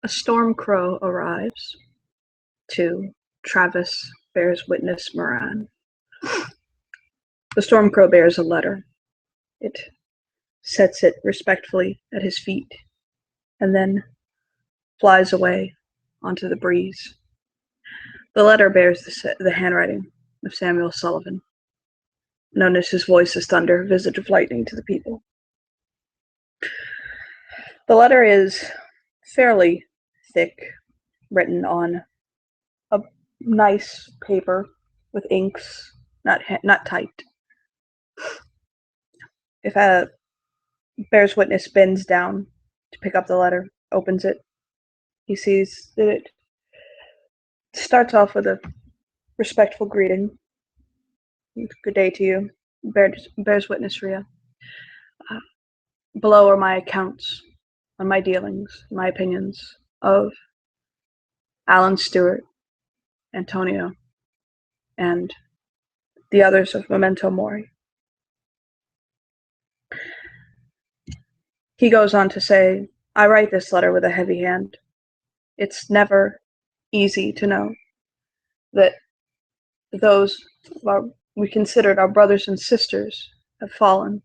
A storm crow arrives to Travis bears witness Moran. The storm crow bears a letter. It sets it respectfully at his feet and then flies away onto the breeze. The letter bears the handwriting of Samuel Sullivan, known as his voice is thunder, visage of lightning to the people. The letter is fairly thick, written on a nice paper with inks, not typed. If a bears witness bends down to pick up the letter, opens it, he sees that it starts off with a respectful greeting. Good day to you, bears witness Ria. Below are my accounts on my dealings, my opinions of Alan Stewart, Antonio, and the others of Memento Mori. He goes on to say, I write this letter with a heavy hand. It's never easy to know that those we considered our brothers and sisters have fallen.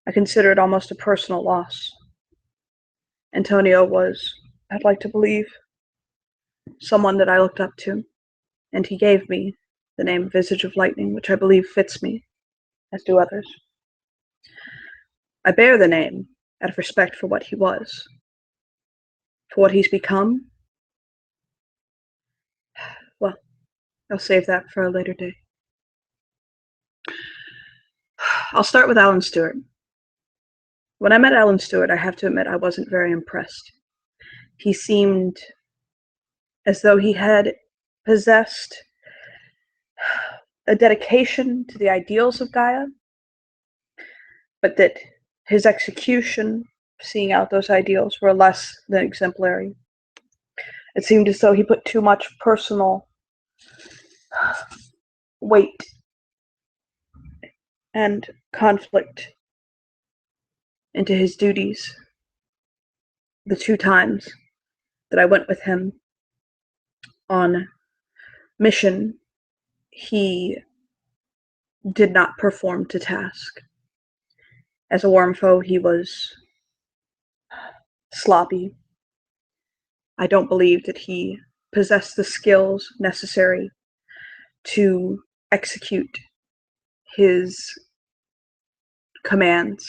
I consider it almost a personal loss. Antonio was, I'd like to believe, someone that I looked up to, and he gave me the name Visage of Lightning, which I believe fits me, as do others. I bear the name out of respect for what he was. For what he's become, well, I'll save that for a later day. I'll start with Alan Stewart. When I met Alan Stewart, I have to admit I wasn't very impressed. He seemed as though he had possessed a dedication to the ideals of Gaia, but that his execution, seeing out those ideals, were less than exemplary. It seemed as though he put too much personal weight and conflict into his duties. The 2 times that I went with him on mission, he did not perform to task. As a Wormfoe, he was sloppy. I don't believe that he possessed the skills necessary to execute his commands.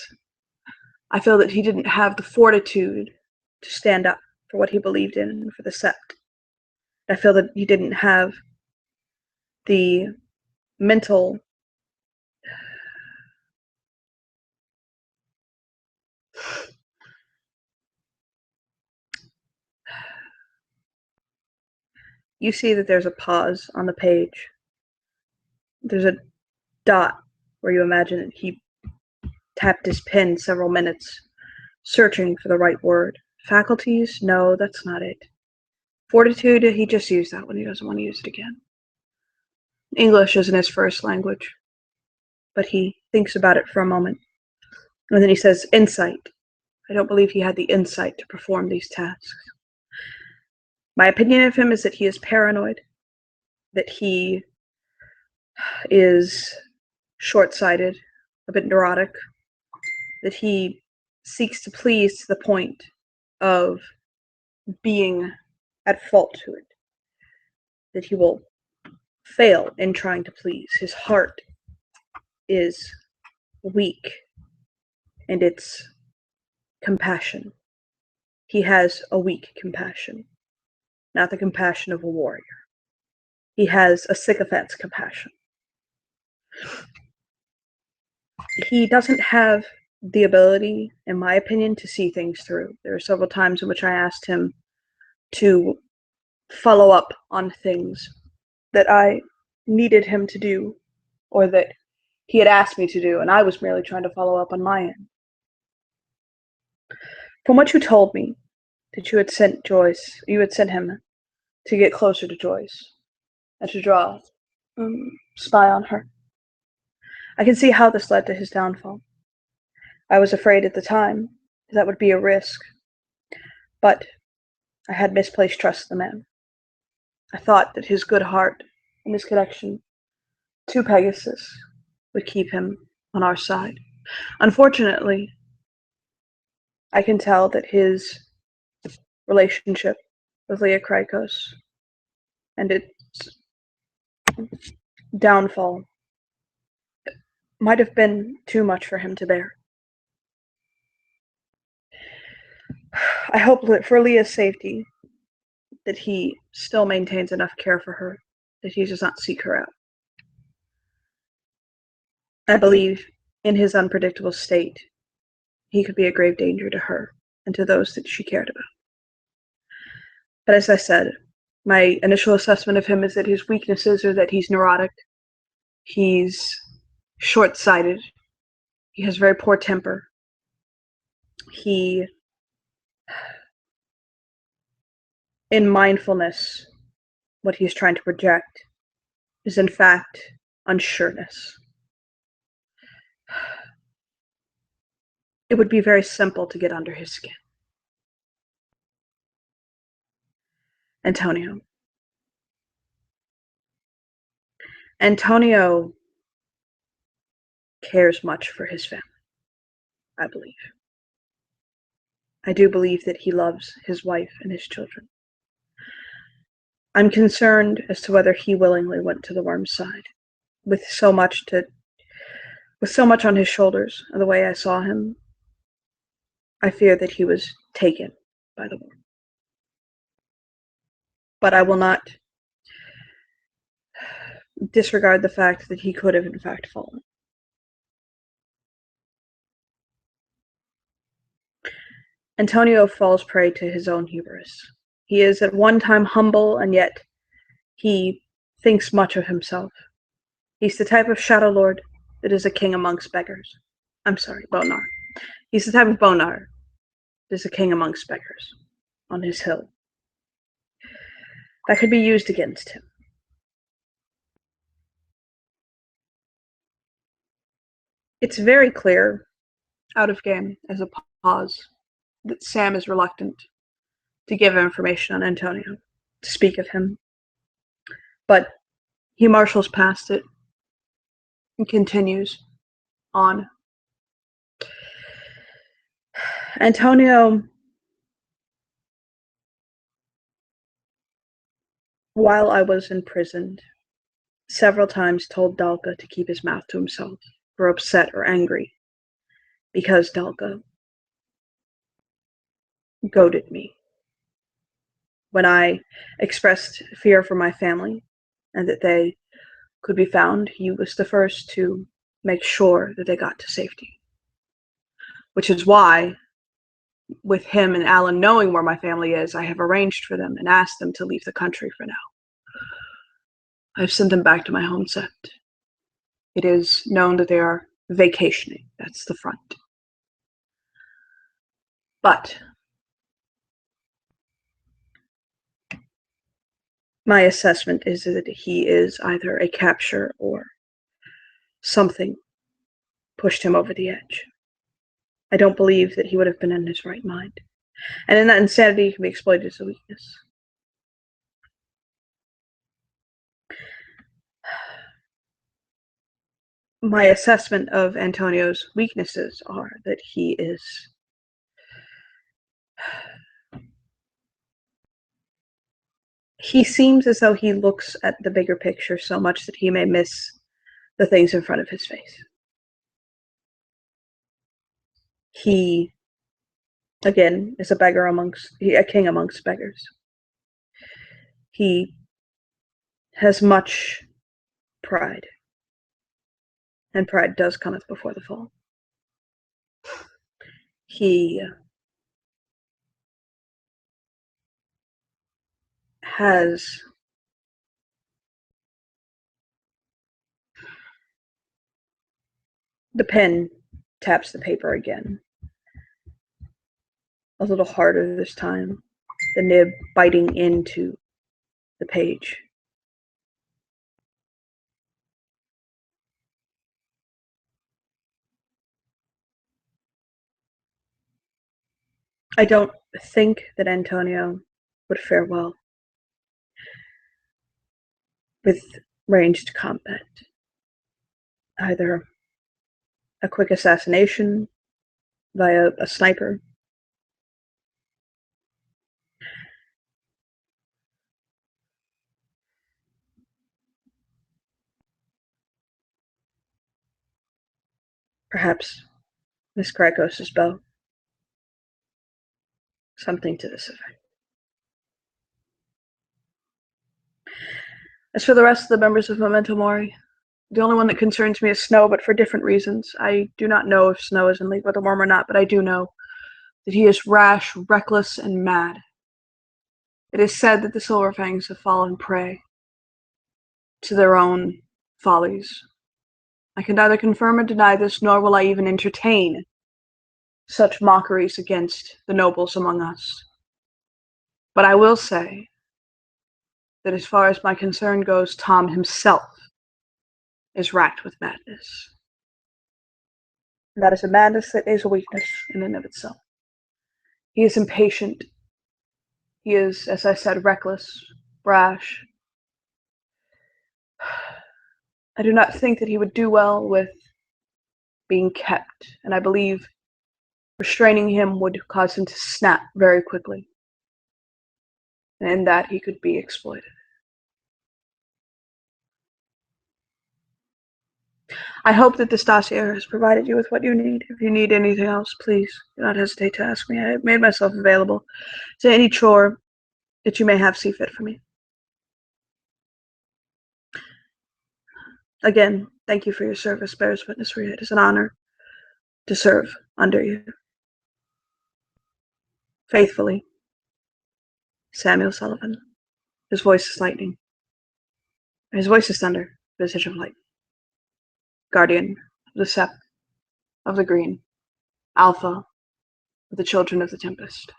I feel that he didn't have the fortitude to stand up for what he believed in and for the Sept. I feel that he didn't have the mental you see that there's a pause on the page. There's a dot where you imagine that he tapped his pen several minutes, searching for the right word. Faculties? No, that's not it. Fortitude? He just used that when he doesn't want to use it again. English isn't his first language, but he thinks about it for a moment. And then he says, insight. I don't believe he had the insight to perform these tasks. My opinion of him is that he is paranoid, that he is short-sighted, a bit neurotic, that he seeks to please to the point of being at fault to it, that he will fail in trying to please. His heart is weak, and it's compassion. He has a weak compassion, not the compassion of a warrior. He has a sycophant's compassion. He doesn't have the ability, in my opinion, to see things through. There are several times in which I asked him to follow up on things that I needed him to do, or that he had asked me to do, and I was merely trying to follow up on my end. From what you told me, that you had sent him to get closer to Joyce, and to spy on her. I can see how this led to his downfall. I was afraid at the time that would be a risk, but I had misplaced trust in the man. I thought that his good heart and his connection to Pegasus would keep him on our side. Unfortunately, I can tell that his relationship with Leah Krykos and its downfall might have been too much for him to bear. I hope that for Leah's safety that he still maintains enough care for her, that he does not seek her out. I believe in his unpredictable state, he could be a grave danger to her and to those that she cared about. But as I said, my initial assessment of him is that his weaknesses are that he's neurotic, he's short-sighted, he has very poor temper, he, in mindfulness, what he's trying to project is in fact unsureness. It would be very simple to get under his skin. Antonio. Antonio cares much for his family, I believe. I do believe that he loves his wife and his children. I'm concerned as to whether he willingly went to the worm's side, with so much on his shoulders, and the way I saw him, I fear that he was taken by the worm. But I will not disregard the fact that he could have in fact fallen. Antonio falls prey to his own hubris. He is at one time humble, and yet he thinks much of himself. He's the type of Shadow Lord that is a king amongst beggars. I'm sorry, Bonar. He's the type of Bonar that is a king amongst beggars on his hill. That could be used against him. It's very clear, out of game, as a pause, that Sam is reluctant to give information on Antonio, to speak of him. But he marshals past it and continues on. Antonio, while I was imprisoned, several times told Dalka to keep his mouth to himself, or upset or angry, because Dalka goaded me. When I expressed fear for my family and that they could be found, he was the first to make sure that they got to safety. Which is why, with him and Alan knowing where my family is, I have arranged for them and asked them to leave the country for now. I've sent them back to my home set. It is known that they are vacationing. That's the front. But my assessment is that he is either a capture or something pushed him over the edge. I don't believe that he would have been in his right mind. And in that insanity, he can be exploited as a weakness. My assessment of Antonio's weaknesses are that he is he seems as though he looks at the bigger picture so much that he may miss the things in front of his face. He, again, is a king amongst beggars. He has much pride, and pride does cometh before the fall. He has the pen taps the paper again. A little harder this time, the nib biting into the page. I don't think that Antonio would fare well with ranged combat. Either a quick assassination via a sniper, perhaps Miss Krykos' bow. Something to this effect. As for the rest of the members of Memento Mori, the only one that concerns me is Snow, but for different reasons. I do not know if Snow is in league with the Worm or not, but I do know that he is rash, reckless, and mad. It is said that the Silverfangs have fallen prey to their own follies. I can neither confirm or deny this, nor will I even entertain such mockeries against the nobles among us. But I will say that as far as my concern goes, Tom himself is racked with madness. And that is a madness that is a weakness in and of itself. He is impatient. He is, as I said, reckless, brash. I do not think that he would do well with being kept, and I believe restraining him would cause him to snap very quickly. And in that he could be exploited. I hope that this dossier has provided you with what you need. If you need anything else, please do not hesitate to ask me. I have made myself available to any chore that you may have see fit for me. Again, thank you for your service, bears witness for you. It is an honor to serve under you. Faithfully, Samuel Sullivan. His voice is lightning. His voice is thunder, visage of light. Guardian of the Sept, of the Green, Alpha of the Children of the Tempest.